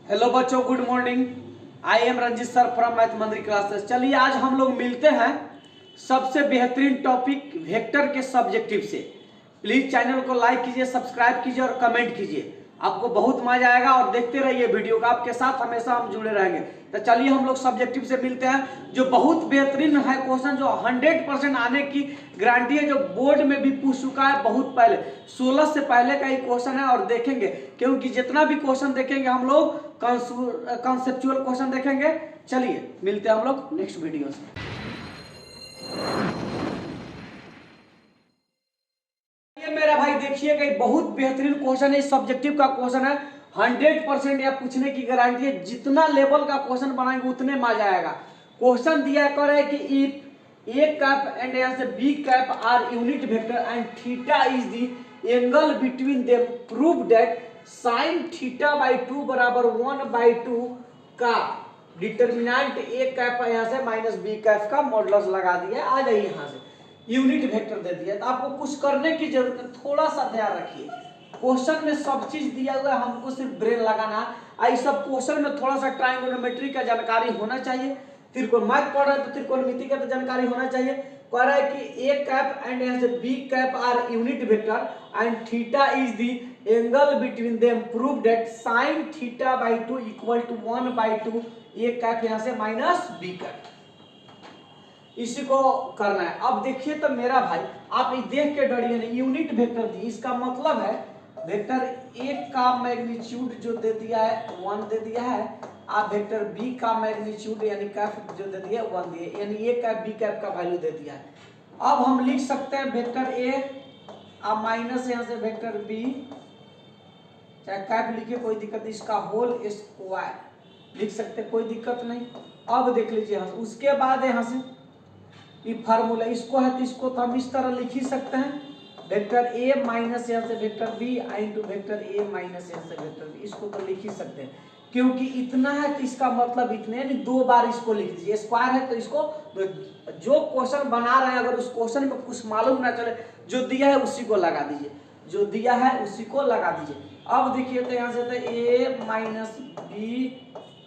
Hello बच्चों, good morning. I am Ranjit sir from math मंदिर classes. चलिए आज हम लोग मिलते हैं सबसे बेहतरीन टॉपिक वेक्टर के सब्जेक्टिव से। प्लीज चैनल को लाइक कीजिए, सब्सक्राइब कीजिए और कमेंट कीजिए। आपको बहुत मजा आएगा और देखते रहिए वीडियो का, आपके साथ हमेशा हम जुड़े रहेंगे। तो चलिए हम लोग सब्जेक्टिव से मिलते हैं, जो बहुत बेहतरीन है क्वेश्चन, जो 100% आने की गारंटी है, जो बोर्ड में भी पूछ चुका है बहुत पहले। 16 से पहले का ही क्वेश्चन है और देखेंगे, क्योंकि जितना भी क्वेश्चन देखेंगे हम लोग कॉन्सेप्चुअल क्वेश्चन देखेंगे। चलिए मिलते हैं हम लोग नेक्स्ट वीडियो से। ये मेरा भाई देखिएगा, बहुत बेहतरीन क्वेश्चन है, सब्जेक्टिव का क्वेश्चन है। 100% या पूछने की गारंटी है। जितना लेवल का क्वेश्चन बनाएंगे उतने मजा आएगा। क्वेश्चन दिया कर है कि इफ ए कैप एंड यहाँ से b cap are unit vector and theta is the angle between them, prove that sine theta by 2 बराबर 1/2 का डिटर्मिनेंट ए कैप यहाँ से माइनस बी कैप का मॉडुलस लगा दिया। आ जाइए यहाँ से यूनिट वेक्टर दे दिया, तो आपको कुछ करने की जरूरत है। थोड़ा सा ध्यान रखिए, क्वेश्चन में सब चीज दिया हुआ है, हमको सिर्फ ब्रेन लगाना है। इस सब क्वेश्चन में थोड़ा सा ट्रायंगोनोमेट्री का जानकारी होना चाहिए। त्रिकोण मैथ पढ़ रहे हैं तो त्रिकोणमिति का तो जानकारी होना चाहिए। कह रहा है कि ए कैप एंड यहाँ से b cap are unit vector and theta is the angle between them, prove that sine theta by 2 equal to 1/2 a cap यहाँ से माइनस बी कैप। इसी को करना है। अब देखिए तो मेरा भाई, आप देख के डरिए नहीं, यूनिट वेक्टर दी, इसका मतलब है वेक्टर ए का मैग्नीट्यूड जो दे दिया है 1 दे दिया है, आप वेक्टर बी का मैग्नीट्यूड यानी कैप जो दे दिया 1 दिए, यानी ए कैप बी कैप का वैल्यू दे दिया है। अब हम लिख सकते हैं वेक्टर ए अब माइनस यहाँ से वेक्टर बी, चाहे कैप लिखिए कोई दिक्कत नहीं, इसका होल स्क्वायर लिख सकते, कोई दिक्कत नहीं। अब देख लीजिए यहाँ से, उसके बाद यहाँ से ये फार्मूला इसको है तो इसको तो हम इस तरह लिख ही सकते हैं, वेक्टर ए माइनस यहाँ से वेक्टर बी इनटू वेक्टर ए माइनस यहाँ से वेक्टर बी, इसको तो लिख ही सकते हैं। क्योंकि इतना है तो इसका मतलब इतने, यानी 2 बार इसको लिख दीजिए। स्क्वायर है तो इसको जो क्वेश्चन बना रहे हैं, अगर उस क्वेश्चन में कुछ मालूम ना चले, जो दिया है उसी को लगा दीजिए, जो दिया है उसी को लगा दीजिए। अब देखिए तो यहाँ से तो ए माइनस बी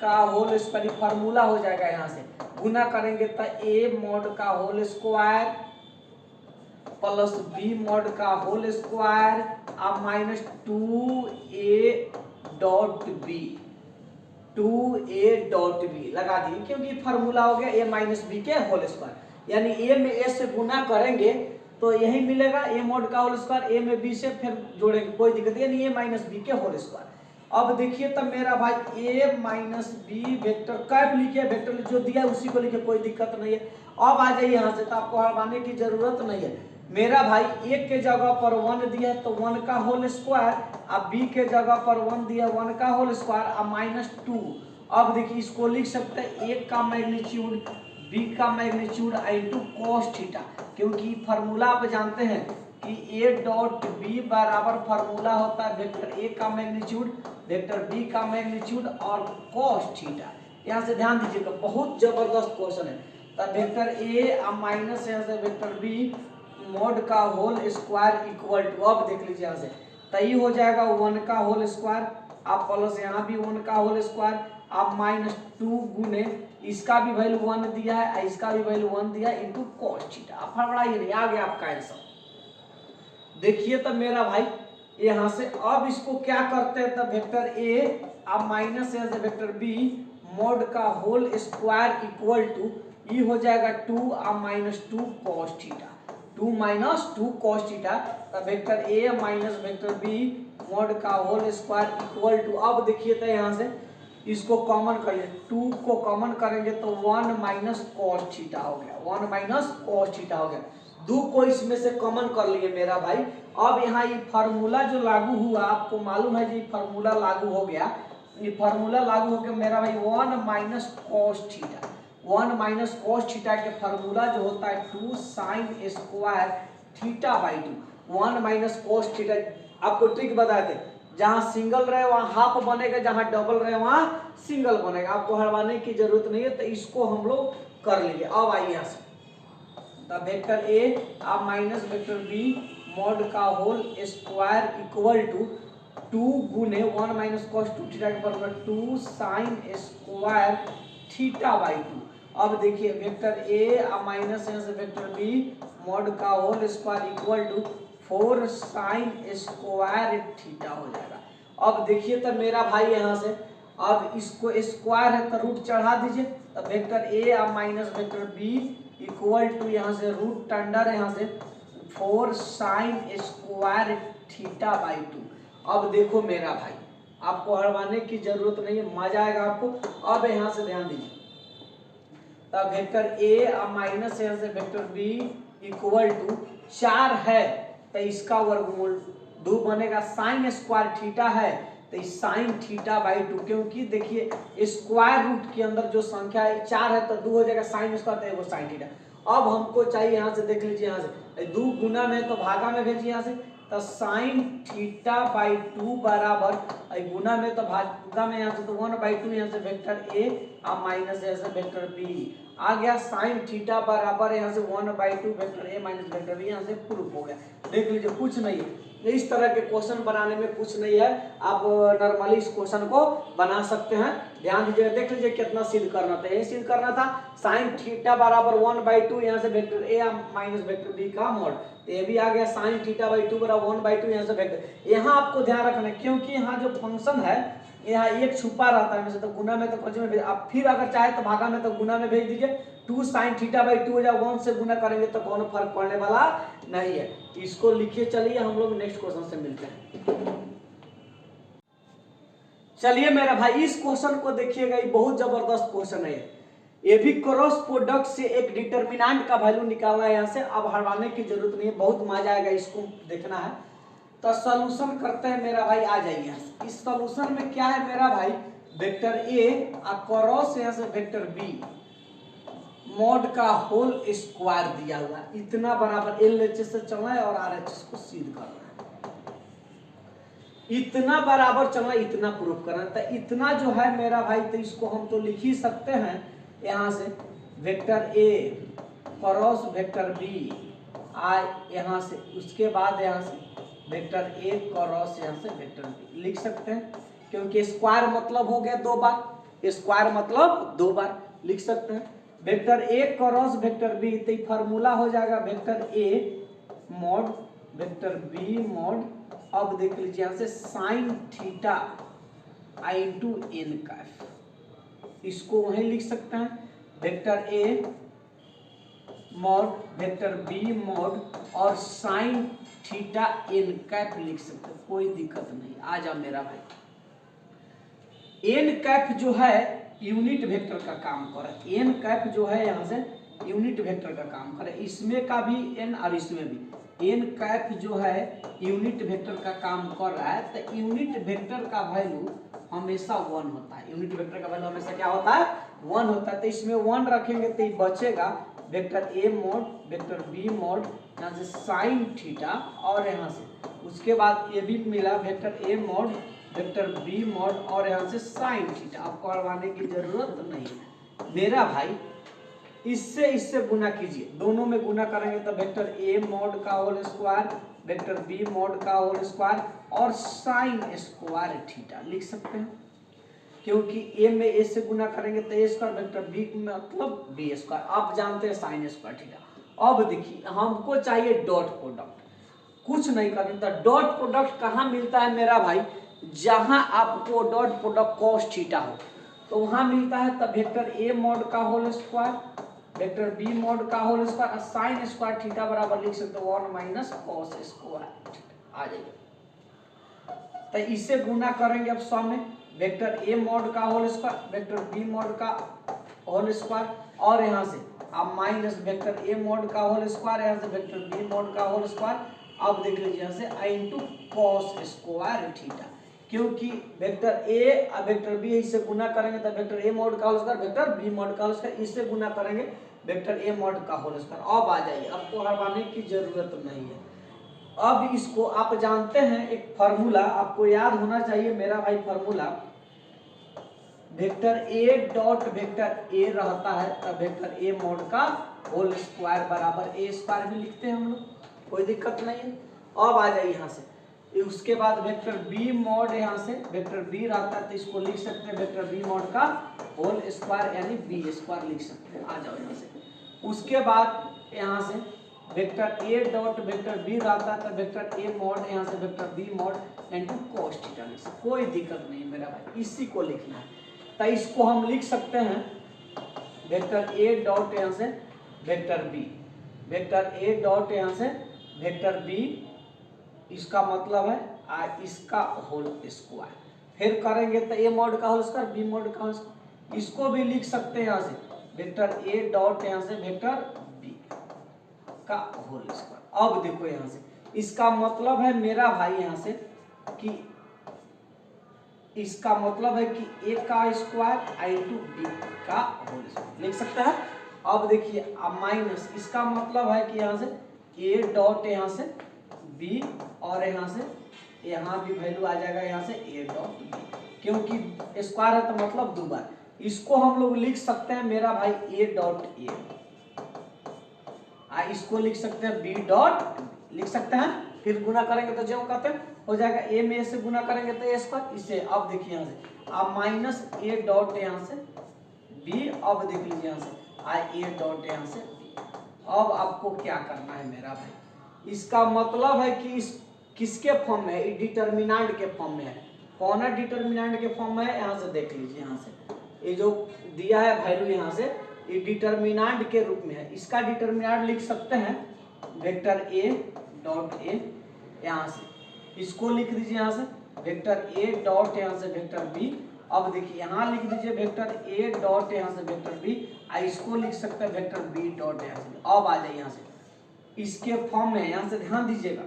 का होल स्क्वायर फार्मूला हो जाएगा, यहाँ से गुना करेंगे तो ए मॉड का whole square plus b mod का होल स्क्वायर अब minus 2a dot b, 2a dot b लगा दिए, क्योंकि फार्मूला हो गया ए माइनस बी के होल स्क्वायर, यानी ए में ए से गुना करेंगे तो यही मिलेगा ए मॉड का होल स्क्वायर, ए में बी से फिर जोड़ेंगे कोई दिक्कत नहीं, यानी ए माइनस बी के होल स्क्वायर। अब देखिए तब मेरा भाई ए माइनस बी वेक्टर कैप लिखिए, वेक्टर जो दिया उसी को लिखिए, कोई दिक्कत नहीं है। अब आ जाइए यहाँ से, तो आपको हड़वाने की जरूरत नहीं है मेरा भाई। एक के जगह पर 1 दिया है तो 1 का होल स्क्वायर, अब बी के जगह पर 1 दिया 1 का होल स्क्वायर अब माइनस 2। अब देखिए इसको लिख सकते हैं एक का मैग्नीट्यूड बी का मैग्नीट्यूड इनटू कॉस थीटा, क्योंकि फार्मूला आप जानते हैं कि ए डॉट बी बराबर फार्मूला होता है वेक्टर ए का मैग्नीट्यूड वेक्टर बी का मैग्नीट्यूड और कॉस थीटा। यहाँ से ध्यान दीजिएगा, बहुत जबरदस्त क्वेश्चन है। तो वेक्टर ए अब माइनस यहाँ से वेक्टर बी मॉड का होल स्क्वायर इक्वल टू, अब देख लीजिए यहाँ से तय हो जाएगा 1 का होल स्क्वायर, आप प्लस यहाँ भी 1 का होल स्क्वायर, आप माइनस 2 गुने इसका भी वैल्यू 1 दिया है, इसका भी वैल्यू 1 दिया है इनटू कॉस थीटा। आप हड़बड़ाइए नहीं, आ गया आपका आंसर। देखिए तो मेरा भाई यहाँ से अब इसको क्या करते हैं, तो वेक्टर ए अब माइनस यहाँ से वेक्टर बी मॉड का होल स्क्वायर इक्वल टू ये हो जाएगा 2 अब minus 2 cos theta, 2 minus 2 cos theta. तो वेक्टर ए माइनस वेक्टर बी मॉड का होल स्क्वायर इक्वल टू, अब देखिए तो यहाँ से इसको कॉमन करिए, 2 को कॉमन करेंगे तो 1 माइनस कॉस थीटा हो गया, 1 माइनस कॉस थीटा हो गया। 2 को इसमें से कॉमन कर लिए मेरा भाई। अब यहाँ ये फार्मूला जो लागू हुआ, आपको मालूम है जी फार्मूला लागू हो गया, ये फार्मूला लागू हो गया मेरा भाई 1 minus cos theta, 1 minus cos theta के फार्मूला जो होता है 2 sign square theta by 2, 1 minus cos theta. आपको ट्रिक बताए थे, जहां सिंगल रहे वहां हाफ बनेगा, जहां डबल रहे वहां सिंगल बनेगा, आपको हड़वाने की जरूरत नहीं है। तो इसको हम लोग कर लेंगे। अब आइए यहाँ से, वेक्टर ए अब माइनस वेक्टर बी मॉड का होल स्क्वायर इक्वल टू 2 गुने 1 माइनस कॉस 2 थीटा के बराबर 2 साइन स्क्वायर थीटा बाई 2। अब देखिए वेक्टर ए माइनस यहाँ से वेक्टर बी मॉड का whole square equal to 4 sine square theta हो जाएगा। अब देखिए तो मेरा भाई यहाँ से अब इसको स्क्वायर है तो रूट चढ़ा दीजिए, तो vector A minus vector b equal to यहाँ से रूट अंडर यहाँ से 4 साइन स्क्वायर थीटा बाई 2। अब देखो मेरा भाई आपको हड़वाने की जरूरत नहीं है, मजा आएगा आपको। अब यहाँ से ध्यान दीजिए, तब वेक्टर ए माइनस यहाँ से वेक्टर बी इक्वल टू 4 है तो इसका वर्गमूल 2 बनेगा, साइन स्क्वायर थीटा है तो साइन थीटा बाई 2, क्योंकि देखिए स्क्वायर रूट के अंदर जो संख्या है 4 है तो 2 हो जाएगा साइन स्क्वायर तो वो साइन थीटा। अब हमको चाहिए यहाँ से देख लीजिए, यहाँ से 2 गुना में तो भागा में भेजिए यहाँ से, तो साइन थीटा बाई 2 बराबर गुना में तो भागा में यहाँ से तो 1/2 यहाँ से वेक्टर ए माइनस यहाँ से वेक्टर बी आ गया, साइन थीटा बराबर यहाँ से 1/2 वेक्टर ए माइनस वेक्टर बी, यहाँ से प्रूफ हो गया। देख लीजिए कुछ नहीं है, इस तरह के क्वेश्चन बनाने में कुछ नहीं है, आप नॉर्मली इस क्वेश्चन को बना सकते हैं। ध्यान दीजिए, देख लीजिए कितना सिद्ध करना था, ये सिद्ध करना था साइन थीटा बराबर 1/2 यहाँ से वेक्टर ए माइनस वेक्टर बी का मॉड, तो ये भी आ गया साइन थीटा बाई 2 बराबर 1/2 यहाँ से वेक्टर। यहाँ आपको ध्यान रखना है क्योंकि यहाँ जो फंक्शन है यहाँ एक छुपा रहता है, तो गुना में तो कुछ में भेज, आप फिर अगर चाहे तो भागा में तो गुना में भेज दीजिए, 2 साइन थीटा बाई 2 हो जाए, 1 से गुना करेंगे तो कोनो फर्क पड़ने वाला नहीं है। इसको लिखिए, चलिए हम लोग नेक्स्ट क्वेश्चन से मिलते हैं। चलिए मेरा भाई इस क्वेश्चन को देखिएगा, ये बहुत जबरदस्त क्वेश्चन है। ये भी क्रॉस प्रोडक्ट से एक डिटरमिनेंट का वैल्यू निकालना है यहाँ से, अब हटाने की जरूरत नहीं है, बहुत मजा आएगा इसको देखना है। तो सॉल्यूशन करते हैं मेरा भाई, आ जाइए। इस सॉल्यूशन में क्या है मेरा भाई, वेक्टर ए क्रॉस यहाँ से वेक्टर बी मॉड का होल स्क्वायर दिया हुआ है, इतना बराबर LHS से चलना है और RHS को सिद्ध करना है, इतना बराबर चलना, इतना प्रूफ करना है। तो इतना जो है मेरा भाई, तो इसको हम तो लिख ही सकते हैं यहाँ से vector a cross vector b यहाँ से, उसके बाद यहाँ से वेक्टर ए क्रॉस यहाँ से वेक्टर बी लिख सकते हैं, क्योंकि स्क्वायर मतलब हो गया 2 बार, स्क्वायर मतलब 2 बार लिख सकते हैं। Vector a cross vector b, तो फार्मूला हो जाएगा वेक्टर ए मॉड वेक्टर बी मॉड, अब देख लीजिए यहाँ से sine theta into n cap, इसको वहीं लिख सकते हैं, वेक्टर ए मॉड वेक्टर बी मॉड और साइन थीटा एन कैप लिख सकते हैं, कोई दिक्कत नहीं। आ जा मेरा भाई, एन कैप जो है यूनिट वेक्टर का काम करे, एन कैप जो है यहाँ से यूनिट वेक्टर का काम करे, इसमें का भी एन और इसमें भी एन कैप जो है यूनिट वेक्टर का काम कर रहा है, तो यूनिट वेक्टर का वैल्यू हमेशा 1 होता है, यूनिट वेक्टर का वैल्यू हमेशा क्या होता है 1 होता है। तो इसमें 1 रखेंगे तो ये बचेगा वेक्टर ए मॉड वेक्टर बी मॉड यहाँ से साइन थीटा, और यहाँ से उसके बाद ये भी मिला वेक्टर ए मॉड वेक्टर बी मॉड और यहाँ से साइन थीटा, आपको करवाने की जरूरत नहीं है मेरा भाई। इससे गुना कीजिए, दोनों में गुना करेंगे तो वेक्टर ए मॉड का whole square vector B mod का होल स्क्वायर और साइन स्क्वायर थीटा लिख सकते हैं, क्योंकि ए में ए से गुना करेंगे तो ए स्क्वायर वेक्टर बी मतलब बी स्क्वायर, आप जानते हैं साइन स्क्वायर थीटा। अब देखिए हमको चाहिए डॉट प्रोडक्ट, कुछ नहीं करना, तो डॉट प्रोडक्ट कहाँ मिलता है मेरा भाई, जहां आपको डॉट प्रोडक्ट कॉस थीटा हो तो वहां मिलता है। तब वेक्टर ए मॉड का whole square vector B mod का whole square sine square theta बराबर लिख सकते हो 1 माइनस कॉस स्क्वायर, आ जाएगा। तो इसे गुना करेंगे अब सामने, वेक्टर ए मॉड का whole square vector B mod का होल स्क्वायर और यहाँ से अब माइनस वेक्टर ए मॉड का होल स्क्वायर यहाँ से वेक्टर बी मॉड का होल स्क्वायर। अब देख लीजिए यहाँ से इंटू कॉस स्क्वायर थीटा, क्योंकि वेक्टर ए और वेक्टर बी इससे गुना करेंगे तो वेक्टर ए मॉड का whole square vector B mod का होल स्क्वायर, इससे गुना करेंगे वेक्टर ए मॉड का होल स्क्वायर। अब आ जाइए, आपको हटाने की जरूरत नहीं है। अब इसको आप जानते हैं एक फार्मूला आपको याद होना चाहिए मेरा भाई, formula vector a dot vector A रहता है तब वेक्टर ए मॉड का होल स्क्वायर बराबर ए स्क्वायर भी लिखते हैं हम लोग, कोई दिक्कत नहीं है। अब आ जाइए यहाँ से उसके बाद वेक्टर बी मॉड यहाँ से वेक्टर बी रहता है तो इसको लिख सकते हैं वेक्टर बी मॉड का होल स्क्वायर यानी बी स्क्वायर लिख सकते हैं। आ जाओ यहाँ से। उसके बाद यहाँ से vector a dot vector b रहता है तो वेक्टर ए मॉड यहाँ से vector B mod into cos theta लिख सकते, कोई दिक्कत नहीं मेरा भाई, इसी को लिखना है। तो इसको हम लिख सकते हैं वेक्टर ए डॉट यहाँ से vector b, vector a dot यहाँ से वेक्टर बी, इसका मतलब है इसका होल स्क्वायर। फिर करेंगे तो ए मॉड का होल स्क्वायर बी मॉड का होल स्क्वायर, इसको भी लिख सकते हैं यहाँ से वेक्टर ए डॉट यहाँ से वेक्टर बी का होल स्क्वायर। अब देखो यहाँ से इसका मतलब है मेरा भाई यहाँ से कि इसका मतलब है कि ए का स्क्वायर इंटू बी का होल स्क्वायर लिख सकते हैं। अब देखिए अब माइनस इसका मतलब है कि यहाँ से ए डॉट यहाँ से बी और यहाँ से यहाँ भी वैल्यू आ जाएगा यहाँ से ए डॉट बी, क्योंकि स्क्वायर है तो मतलब दो बार। इसको हम लोग लिख सकते हैं मेरा भाई ए डॉट ए, इसको लिख सकते हैं बी डॉट लिख सकते हैं। फिर गुना करेंगे तो जो कहते हैं हो जाएगा ए में से गुना करेंगे तो ए स्क्वायर इससे। अब देखिए यहाँ से अब माइनस ए डॉट यहाँ से बी, अब देख लीजिए यहाँ से ए डॉट यहाँ से बी। अब आपको क्या करना है मेरा भाई, इसका मतलब है कि इस किसके फॉर्म में है, डिटर्मिनेंट के फॉर्म में है। कौन है डिटर्मिनेंट के फॉर्म में है, यहाँ से देख लीजिए यहाँ से ये जो दिया है वैल्यू यहाँ से ये डिटर्मिनेंट के रूप में है। इसका डिटर्मिनेंट लिख सकते हैं वेक्टर ए डॉट ए, यहाँ से इसको लिख दीजिए यहाँ से वेक्टर ए डॉट यहाँ से वेक्टर बी। अब देखिए यहाँ लिख दीजिए वेक्टर ए डॉट यहाँ से वेक्टर बी, इसको लिख सकते हैं वेक्टर बी डॉट यहाँ से। अब आ जाए यहाँ से इसके फॉर्म में, यहाँ से ध्यान दीजिएगा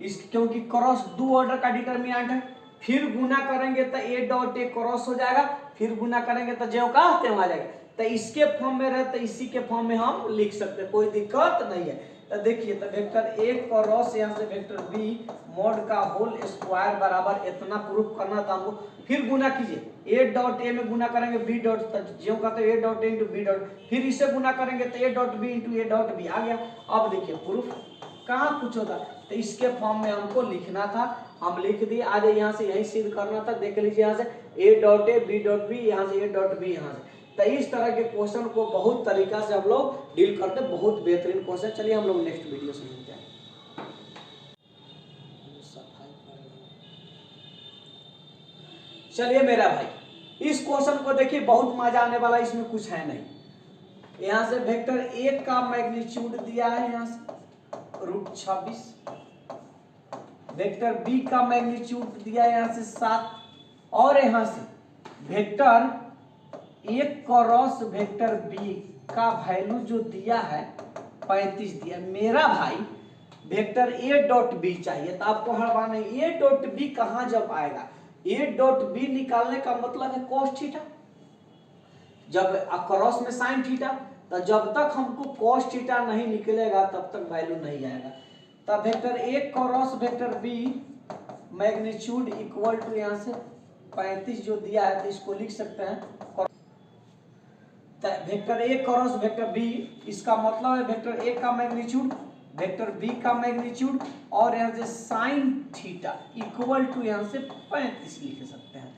इस क्योंकि क्रॉस दो ऑर्डर का डिटर्मिनेंट है। फिर गुना करेंगे तो ए डॉट ए क्रॉस हो जाएगा, फिर गुना करेंगे तो जो का त्यों आ जाएगा। तो इसके फॉर्म में रहे तो इसी के फॉर्म में हम लिख सकते हैं, कोई दिक्कत नहीं है। तो देखिए तो वेक्टर ए क्रॉस यहाँ से वेक्टर बी मॉड का होल स्क्वायर बराबर इतना प्रूफ करना था हमको। फिर गुना कीजिए ए डॉट ए में गुना करेंगे बी डॉट, जो कहते हैं A dot A into B dot, फिर इसे गुना करेंगे तो A dot B into A dot B आ गया। अब देखिए प्रूफ कहाँ कुछ होता, तो इसके फॉर्म में हमको लिखना था, हम लिख दिए। आज यहाँ से यही सिद्ध करना था। देख लीजिए यहाँ से a dot a b dot b, यहाँ से ए डॉट बी यहाँ से। तो इस तरह के क्वेश्चन को बहुत तरीका से हम लोग डील करते हैं, बहुत बेहतरीन क्वेश्चन। चलिए हम लोग नेक्स्ट वीडियो से मिलते हैं। चलिए मेरा भाई इस क्वेश्चन को देखिए, बहुत मजा आने वाला, इसमें कुछ है नहीं। यहाँ से वेक्टर ए का मैग्नीट्यूड दिया है यहाँ से √26, वेक्टर बी का मैग्नीट्यूड दिया है यहाँ से 7, और यहाँ से vector a cross vector b का वैल्यू जो दिया है 35 दिया। मेरा भाई वेक्टर ए डॉट बी चाहिए, तो आपको हर बार नहीं ए डॉट बी कहाँ जब आएगा, ए डॉट बी निकालने का मतलब है cos थीटा, जब क्रॉस में sin थीटा, तो जब तक हमको cos थीटा नहीं निकलेगा तब तक वैल्यू नहीं आएगा। तब vector a cross vector b magnitude equal to यहाँ से 35 जो दिया है तो इसको लिख सकते हैं vector a cross vector b, इसका मतलब है वेक्टर ए का मैग्नीट्यूड वेक्टर बी का मैग्नीट्यूड और यहाँ से साइन थीटा इक्वल टू यहाँ से 35 लिख सकते हैं।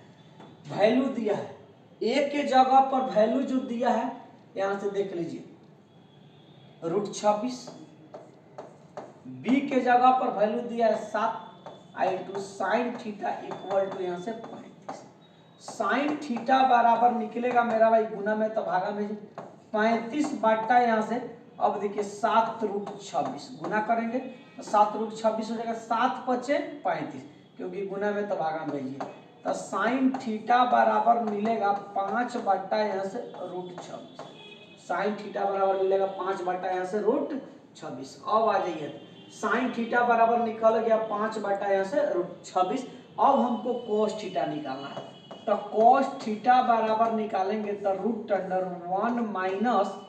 वैल्यू दिया है ए के जगह पर, वैल्यू जो दिया है यहाँ से देख लीजिए √26, बी के जगह पर वैल्यू दिया है 7 into sine theta equal to यहाँ से 35। साइन थीटा बराबर निकलेगा मेरा भाई गुना में तो भागा में 35 बटा यहाँ से। अब देखिए 7√26 गुना करेंगे तो 7√26 हो जाएगा, 7 × 35 क्योंकि गुना में तो भागा भेजिए, तो साइन थीटा बराबर मिलेगा 5 बटा यहाँ से √26। साइन थीटा बराबर मिलेगा 5 बटा यहाँ से √26। अब आ जाइए साइन थीटा बराबर निकल गया 5 बटा यहाँ से √26। अब हमको cos थीटा निकालना है, तो cos थीटा बराबर निकालेंगे तो √1 माइनस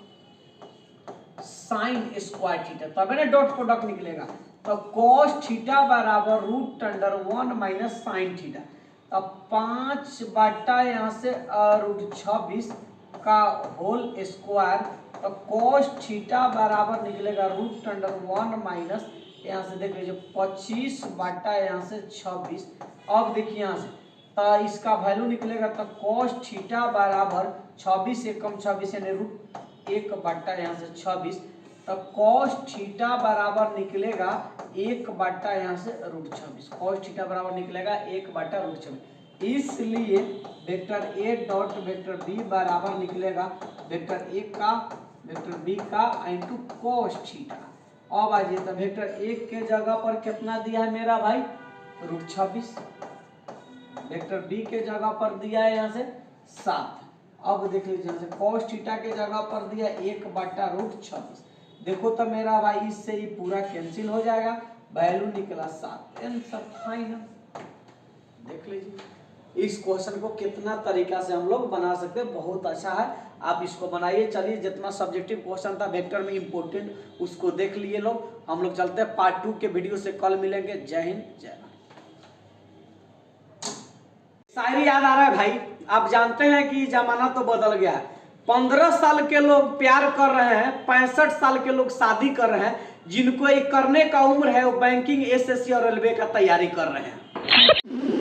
साइन स्क्वायर थीटा, तब ना डॉट प्रोडक्ट निकलेगा। तो cos थीटा बराबर √1 माइनस साइन थीटा, तब 5 बटा यहाँ से √26 का होल स्क्वायर, तो cos थीटा बराबर निकलेगा √1 माइनस यहाँ से देख लीजिए 25 बटा यहाँ से 26। अब देखिए यहाँ से तो इसका वैल्यू निकलेगा तो cos थीटा बराबर 26 से कम 26 यानी √1 बटा यहाँ से 26। तो cos थीटा बराबर निकलेगा 1 बटा यहाँ से √26। cos थीटा बराबर निकलेगा 1 बटा √26। इसलिए vector a dot vector b बराबर निकलेगा वेक्टर ए का वेक्टर बी का इंटू cos थीटा। अब आ जाइए तो वेक्टर ए के जगह पर कितना दिया है मेरा भाई √26। वेक्टर बी के जगह पर दिया है यहाँ से 7। अब देख लीजिए यहाँ से cos थीटा के जगह पर दिया 1 बटा √26। देखो तो मेरा भाई इससे ही पूरा कैंसिल हो जाएगा, वैल्यू निकला 7। Answer final. देख लीजिए इस क्वेश्चन को कितना तरीका से हम लोग बना सकते हैं, बहुत अच्छा है, आप इसको बनाइए। चलिए जितना सब्जेक्टिव क्वेश्चन था वेक्टर में इम्पोर्टेंट उसको देख लिए लोग। हम लोग चलते हैं पार्ट 2 के वीडियो से, कल मिलेंगे। जय हिंद जय भारत। शायरी याद आ रहा है भाई, आप जानते हैं कि जमाना तो बदल गया है। 15 साल के लोग प्यार कर रहे हैं, 65 साल के लोग शादी कर रहे हैं, जिनको ये करने का उम्र है वो बैंकिंग, एसएससी और रेलवे का तैयारी कर रहे हैं।